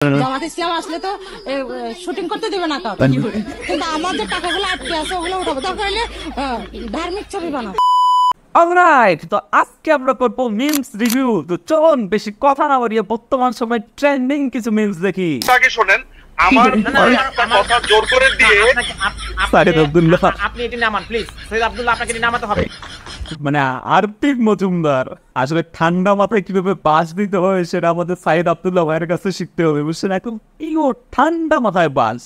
জামাত ইসলাম আসলে তো শুটিং করতে দেবে না কাউকে, কিন্তু আমাদের টাকাগুলো আটকে আছে, ওগুলো উঠাবো, দরকার হলে ধার্মিক ছবি বানাবো। অলরাইট, তো আজকে আমরা করবো মিমস রিভিউ। তো চলুন বেশি কথা না বাড়িয়ে বর্তমান সময় ট্রেন্ডিং কিছু মিমস দেখি। আগে শোনেন, আমার একটা কথা জোর করে দিয়ে সাইদ আব্দুল্লাহ, আপনি এটি নামান প্লিজ। সৈয়দ আব্দুল্লাহ, আপনাকে এটি নামাতে হবে। মানে আরতিক মজুমদার আসলে ঠান্ডা মাথায় কিভাবে বাস দিতে হয় সেটা আমাদের সাইদ আব্দুল্লাহ ভাইয়ের কাছে শিখতে হবে, বুঝছেন? এখন ইও ঠান্ডা মাথায় বাস।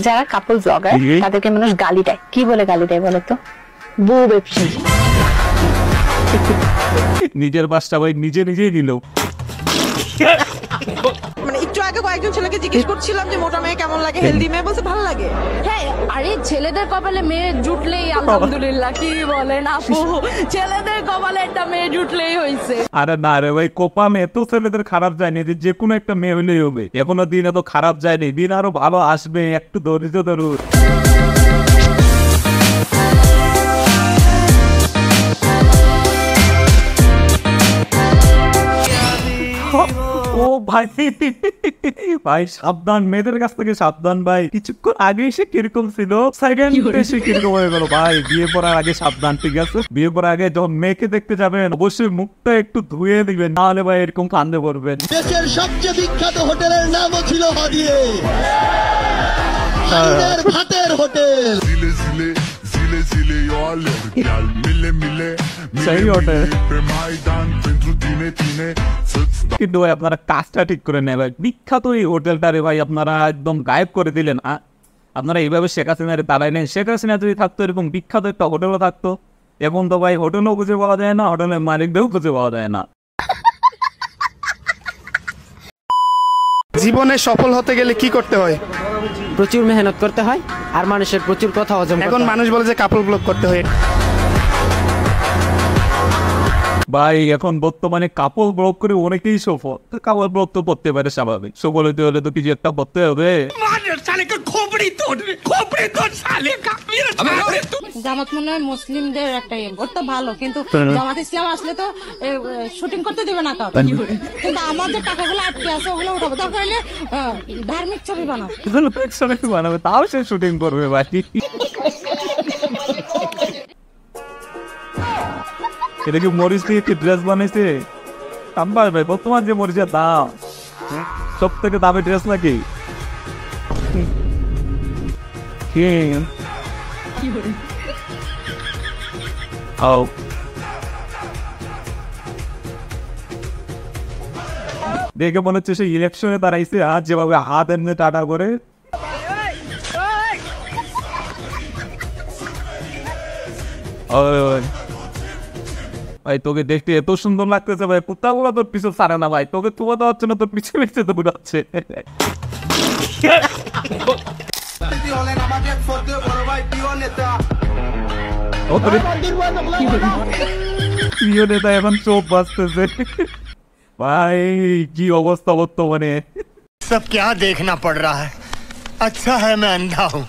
যারা কাপল ব্লগার তাদেরকে মানুষ গালি দেয়, কি বলে গালি দেয় বলো তো? বউ ব্যবসায়ী। নিজের বাসটা ভাই নিজে নিজেই নিল। মানে একটু আগে কয়েকজন ছেলেকে জিজ্ঞেস করছিলাম যে মোটা মেয়ে কেমন লাগে, হেলদি মেয়ে, বলছে ভালো লাগে। হ্যাঁ, আরে ছেলেদের কপালে মেয়ে জুটলেই আলহামদুলিল্লাহ, কি বলেন আপু? ছেলেদের কপালে একটা মেয়ে জুটলেই হয়েছে। আরে না রে ভাই, কোপা মেয়ে তো ছেলেদের খারাপ যায়নি, যে কোনো একটা মেয়ে হলেই হবে। এখনো দিন এত খারাপ যায়নি, দিন আরো ভালো আসবে, একটু ধৈর্য ধরুন। ও ভাই ভাই সাবধান, মেয়েদের কাছ থেকে সাবধান ভাই। কিছুক্ষণ আগে সে কিরকম ছিল, সেকেন্ড সে কিরকম হয়ে গেল ভাই। বিয়ে করার আগে সাবধান, ঠিক আছে? বিয়ে করার আগে যখন মেয়েকে দেখতে যাবেন অবশ্যই মুখটা একটু ধুয়ে দিবেন, নাহলে ভাই এরকম কান্দে পড়বেন। দেশের সবচেয়ে বিখ্যাত হোটেলের নামও ছিল হাদিয়ে, হাদিদের ভাতের হোটেল। সেই হোটেল, কিন্তু ভাই আপনারা কাজটা ঠিক করে নেন ভাই। বিখ্যাত এই হোটেলটারে ভাই আপনারা একদম গায়েব করে দিলেন। আপনারা এইভাবে শেখ হাসিনার তারাই নেন। শেখ হাসিনা যদি থাকতো এরকম বিখ্যাত একটা হোটেলও থাকতো। এখন তো ভাই হোটেলও খুঁজে পাওয়া যায় না, হোটেলের মালিকদেরও খুঁজে পাওয়া যায় না। জীবনে সফল হতে গেলে কি করতে হয়? প্রচুর মেহনত করতে হয় আর মানুষের প্রচুর কথা হজম। এখন মানুষ বলে যে কাপল ব্লগ করতে হয়। ভাই এখন বর্তমানে কাপল ব্লগ করে অনেকেই সফল। কাপল ব্লগ তো করতে পারে, স্বাভাবিক। সফল হতে হলে তো কিছু একটা করতে হবে। জামাত মনে হয় মুসলিমদের একটা ওর তো ভালো, কিন্তু জামাত ইসলাম আসলে তো শুটিং করতে দেবে না কাউকে, কিন্তু আমাদের টাকাগুলো আটকে আছে, ওগুলো উঠাবো, দরকার হলে ধার্মিক ছবি বানাবো। বানাবে, তাও সে শুটিং করবে ভাই। এটা কি মরিচ দিয়ে একটি ড্রেস বানাইছে? ভাই বর্তমান যে মরিচের দাম, সব থেকে দামি ড্রেস নাকি? দেখে মনে হচ্ছে সে ইলেকশনে দাঁড়াইছে, আর যেভাবে হাত এমনি টাটা করে। ভাই তোকে দেখতে এত সুন্দর লাগতেছে ভাই, কুত্তাগুলো তোর পিছু ছাড়ে না ভাই। তোকে তুয়া দেওয়া হচ্ছে না, তোর পিছিয়ে পিছিয়ে তো বুঝাচ্ছে। প্রিয় নেতা এখন চোখ বাঁচতেছে ভাই, কি অবস্থা বর্তমানে। সব क्या देखना पड़ रहा है, अच्छा है मैं अंधा हूँ।